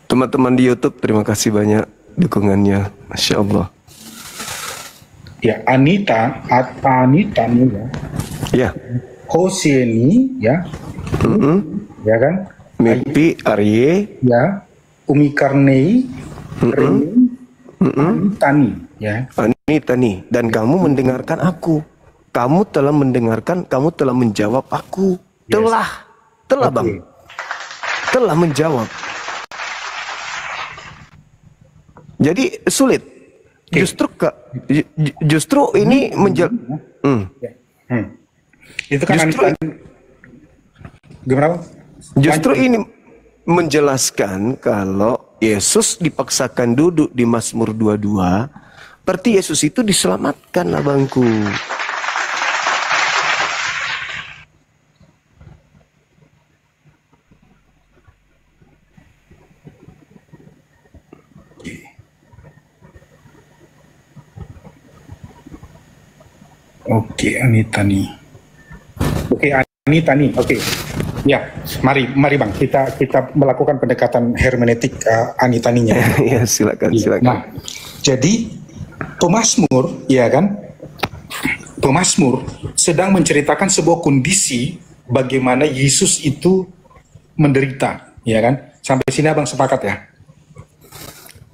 Teman-teman di YouTube terima kasih banyak dukungannya, Masya Allah. Ya Anita nih ya. Ya. Hoseni ya. Ya kan? Mimpi Arye Ya, Umi Karnei, Tani, ya. Anita nih, dan kamu mendengarkan aku. Kamu telah mendengarkan, kamu telah menjawab aku. Yes. Telah bang, telah menjawab. Jadi sulit. Justru ini Itu kan gimana? Justru ini menjelaskan kalau Yesus dipaksakan duduk di Mazmur 22, berarti Yesus itu diselamatkan abangku. Oke, Anita nih. Oke. Ya, mari Bang, kita melakukan pendekatan hermeneutik Anitaninya. Ya, silakan. Nah, jadi pemazmur, ya kan? Pemazmur sedang menceritakan sebuah kondisi bagaimana Yesus itu menderita, ya kan? Sampai sini Abang sepakat ya?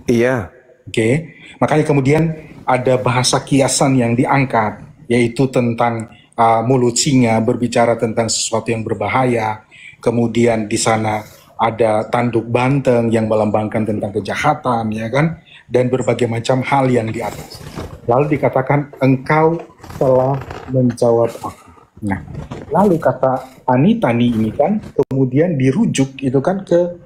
Iya. Oke. Makanya kemudian ada bahasa kiasan yang diangkat, yaitu tentang mulut singa berbicara tentang sesuatu yang berbahaya. Kemudian di sana ada tanduk banteng yang melambangkan tentang kejahatan, ya kan? Dan berbagai macam hal yang di atas. Lalu dikatakan engkau telah menjawab aku. Nah, lalu kata Anitani ini kan kemudian dirujuk itu kan ke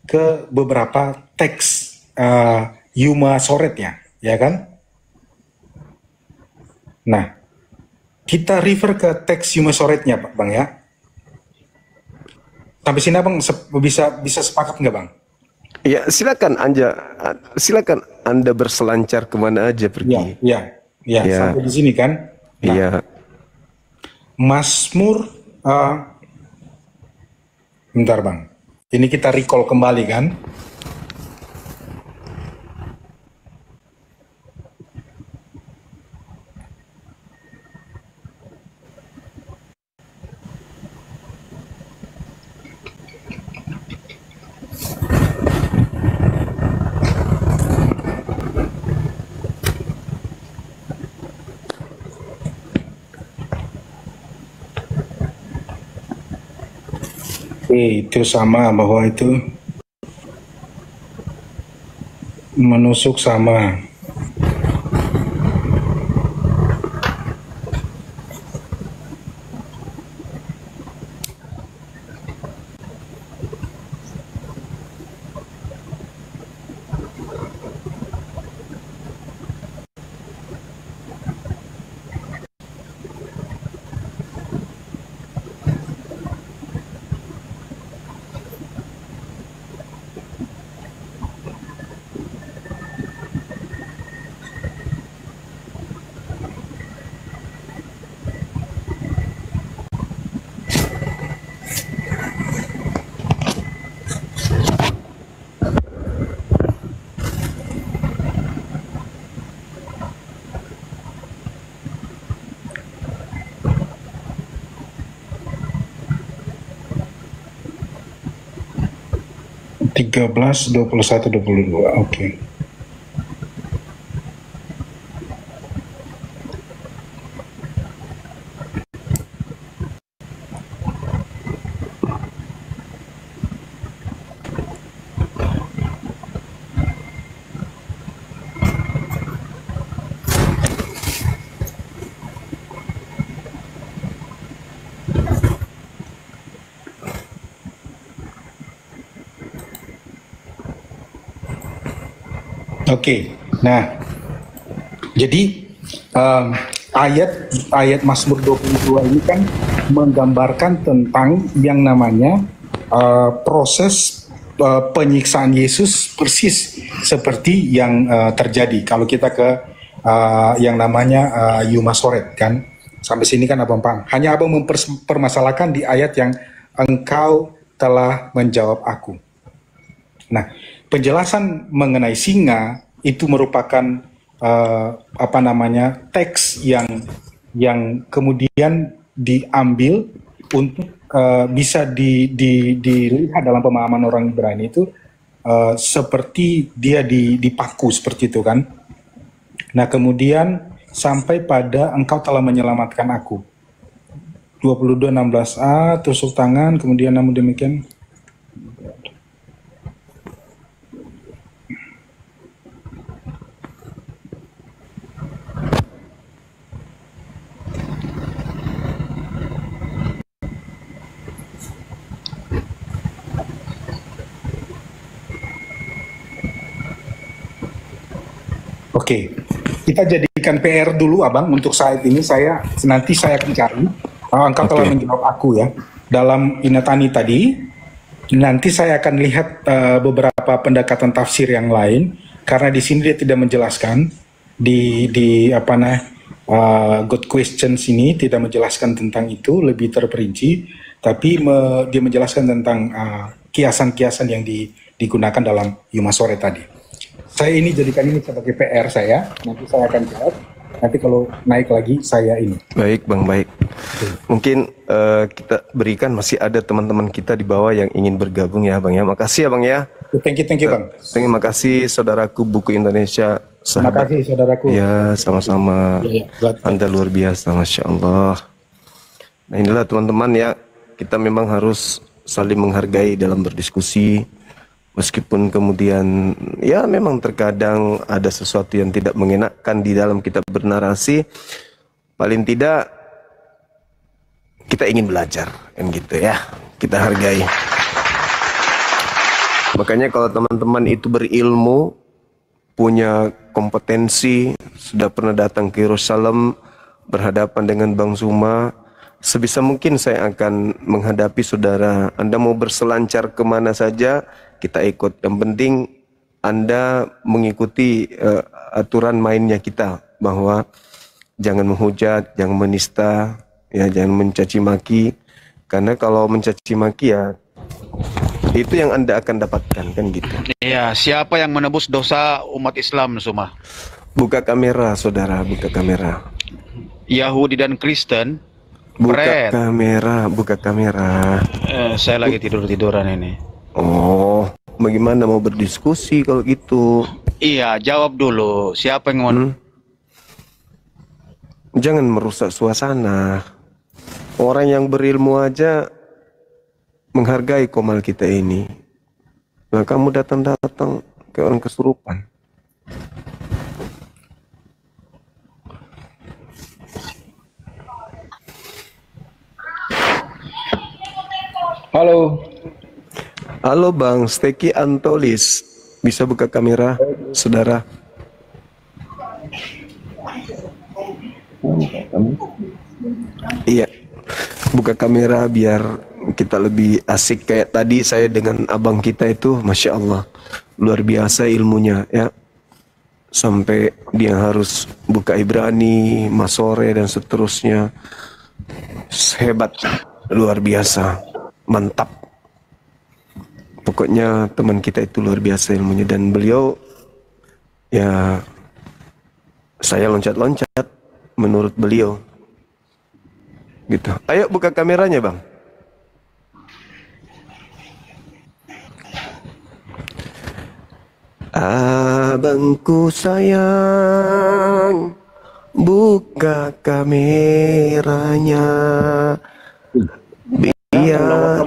ke beberapa teks Yuma Soretnya, ya kan? Nah, kita refer ke teks Yuma Soretnya, Bang ya. Sampai sini Bang bisa sepakat nggak Bang? Ya silakan Anda berselancar kemana aja pergi. Ya. Sampai di sini kan. Iya. Mazmur, bentar Bang. Ini kita recall kembali kan. Itu sama bahwa itu menusuk sama. 13, 21, 22. Oke. Oke, nah, jadi ayat Mazmur 22 ini kan menggambarkan tentang yang namanya proses penyiksaan Yesus persis seperti yang terjadi. Kalau kita ke yang namanya Yuma Soret kan, sampai sini kan Abang Pang. Hanya Abang mempermasalahkan di ayat yang engkau telah menjawab aku. Nah, penjelasan mengenai singa itu merupakan teks yang kemudian diambil untuk bisa dilihat dalam pemahaman orang Ibrani itu seperti dia dipaku seperti itu kan. Nah, kemudian sampai pada engkau telah menyelamatkan aku. 22:16a, tusuk tangan, kemudian namun demikian. Oke, kita jadikan PR dulu Abang untuk saat ini. Nanti saya akan cari. Engkau telah menjawab aku ya. Dalam Inatani tadi, nanti saya akan lihat beberapa pendekatan tafsir yang lain, karena di sini dia tidak menjelaskan di God Questions ini tidak menjelaskan tentang itu lebih terperinci, tapi dia menjelaskan tentang kiasan-kiasan yang digunakan dalam Yuma Sore tadi. Saya ini jadikan ini sebagai PR saya, nanti saya akan jawab. Nanti kalau naik lagi saya ini. Baik Bang, baik. Mungkin kita berikan, masih ada teman-teman kita di bawah yang ingin bergabung ya Bang ya. Makasih ya Bang ya. Thank you Bang. Terima kasih saudaraku Buku Indonesia. Terima kasih saudaraku. Ya, sama-sama. Anda luar biasa, Masya Allah. Nah inilah teman-teman ya, kita memang harus saling menghargai dalam berdiskusi. Meskipun kemudian ya memang terkadang ada sesuatu yang tidak mengenakan di dalam kita bernarasi, paling tidak kita ingin belajar kan gitu ya, kita hargai. Makanya kalau teman-teman itu berilmu, punya kompetensi, sudah pernah datang ke Yerusalem, berhadapan dengan Bang Zuma, sebisa mungkin saya akan menghadapi saudara. Anda mau berselancar kemana saja, kita ikut. Yang penting Anda mengikuti aturan mainnya kita, bahwa jangan menghujat, jangan menista, ya jangan mencaci maki. Karena kalau mencaci maki ya itu yang Anda akan dapatkan kan gitu. Iya, siapa yang menebus dosa umat Islam semua? Buka kamera saudara, buka kamera. Yahudi dan Kristen. Buka kamera, buka kamera. Saya lagi tidur-tiduran ini. Oh, bagaimana mau berdiskusi kalau gitu? Iya, jawab dulu. Siapa yang mau? Jangan merusak suasana. Orang yang berilmu aja menghargai komal kita ini. Nah, kamu datang-datang ke orang kesurupan. Halo. Halo Bang, Steki Antolis. Bisa buka kamera, saudara? Iya, buka kamera biar kita lebih asik. Kayak tadi saya dengan abang kita itu, Masya Allah, luar biasa ilmunya ya. Sampai dia harus buka Ibrani, Masore dan seterusnya. Hebat, luar biasa, mantap. Pokoknya teman kita itu luar biasa ilmunya, dan beliau ya saya loncat-loncat menurut beliau gitu. Ayo buka kameranya Bang. Abangku sayang, buka kameranya. Biar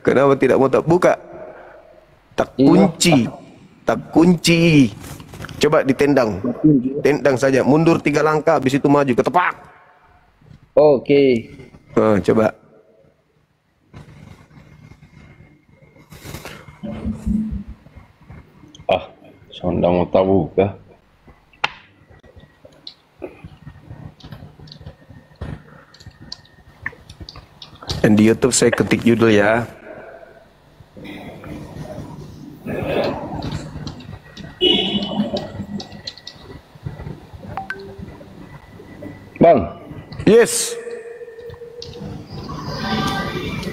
kenapa tidak mau tak buka? Tak kunci. Tak kunci. Coba ditendang. Tendang saja. Mundur 3 langkah, habis itu maju. Ketepak. Oke. Coba. Sonda mau tahu kah? Dan di YouTube saya ketik judul ya. Bang, Yes.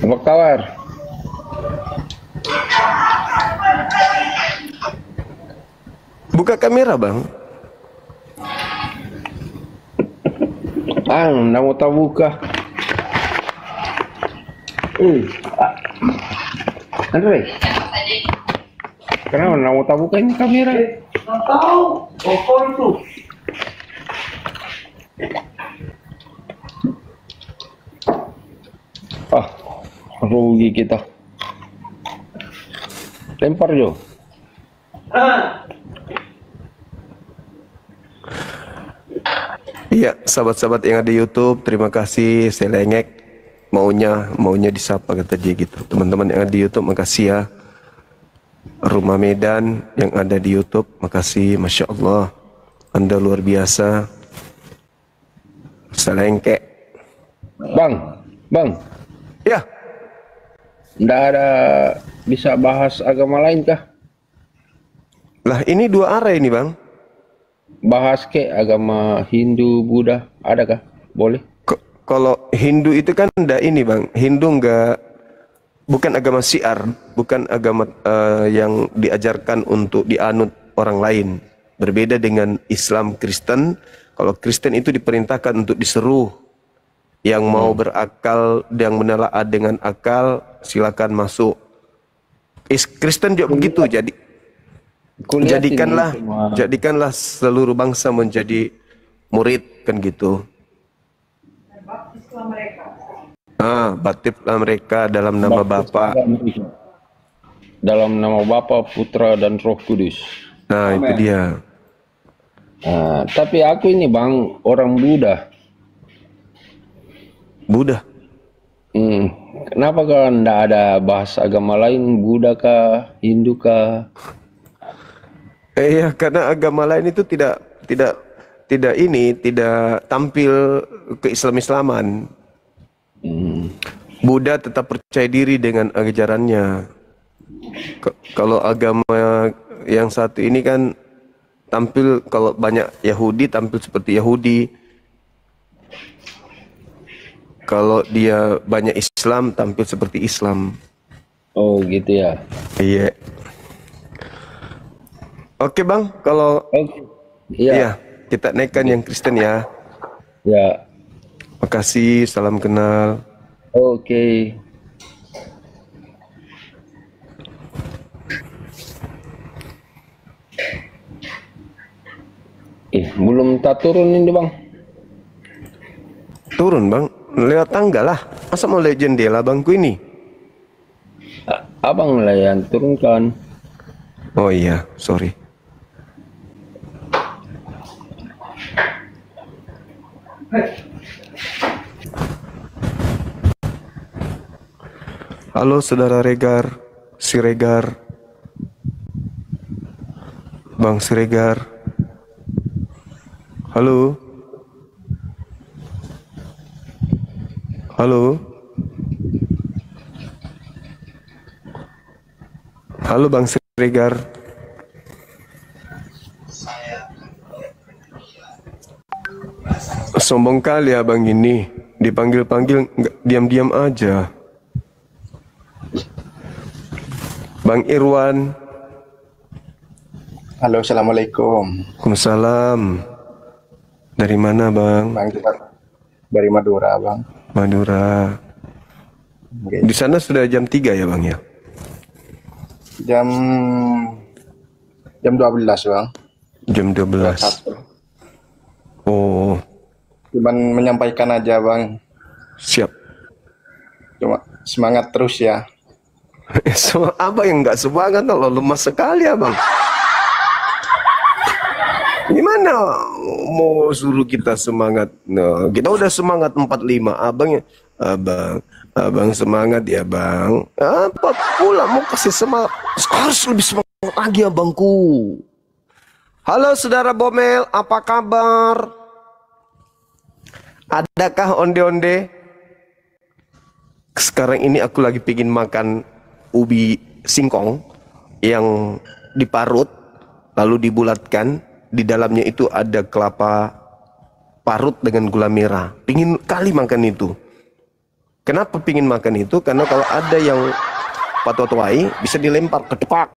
apa kabar? Buka kamera, Bang. Nggak mau tahu kah? Andre, kenapa nggak mau tahu buka ini kamera? Nggak tahu, kok itu. Rugi kita. Lempar Jo. Iya, sahabat-sahabat yang ada di YouTube, terima kasih. Saya lengek maunya disapa kata dia gitu. Teman-teman yang ada di YouTube, makasih ya. Rumah Medan yang ada di YouTube, makasih, Masya Allah. Anda luar biasa. Saya lengkek. Bang. Ya, Nggak ada bisa bahas agama lain kah? lah ini 2 arah ini, Bang. Bahas ke agama Hindu, Buddha, adakah? Boleh? Kalau Hindu itu kan enggak ini, Bang. Hindu bukan agama syiar, bukan agama yang diajarkan untuk dianut orang lain. Berbeda dengan Islam, Kristen. Kalau Kristen itu diperintahkan untuk diseru. Yang mau berakal, yang menelaah dengan akal, silakan masuk. Kristen juga begitu. Jadikanlah seluruh bangsa menjadi murid, kan gitu. Baptislah mereka dalam nama Bapa. Dalam nama Bapa, Putra, dan Roh Kudus. Nah, itu dia. Tapi aku ini, Bang, orang Buddha. Kenapa kan nggak ada bahas agama lain, Buddha kah, Hindu kah? Iya, karena agama lain itu tidak tampil ke Islam-Islaman. Buddha tetap percaya diri dengan ajarannya. Kalau agama yang satu ini kan tampil, kalau banyak Yahudi tampil seperti Yahudi. Kalau dia banyak Islam tampil seperti Islam. Oh gitu ya. Iya. Oke Bang, kalau iya, kita naikkan yang Kristen ya. Ya. Makasih, salam kenal. Oke. Belum tak turun ini Bang. Turun Bang, lewat tangga lah. Masa mau lewat jendela bangku ini? Abang lah yang turunkan. Oh iya, sorry. Halo saudara Regar, Siregar, Bang Siregar. Halo. Halo. Halo Bang Siregar. Sombong kali abang ini, dipanggil-panggil diam-diam aja. Bang Irwan. Halo, assalamualaikum. Waalaikumsalam. Dari mana bang? Bang, kita dari Madura, bang. Madura. Okay. Di sana sudah jam 3 ya bang ya? Jam Jam 12 bang. Jam 12. Oh, Cuman menyampaikan aja bang. siap. Cuma semangat terus ya. Apa yang nggak semangat kalau lemas sekali abang? Gimana mau suruh kita semangat? Nah, kita udah semangat 45. Abang semangat ya bang. Apa pula mau kasih semangat? Harus lebih semangat lagi abangku. Halo saudara Bomel, apa kabar? Adakah onde-onde? Sekarang ini aku lagi pingin makan ubi singkong yang diparut lalu dibulatkan, di dalamnya itu ada kelapa parut dengan gula merah. Pingin kali makan itu. Kenapa pingin makan itu? Karena kalau ada yang patwai bisa dilempar ke depak.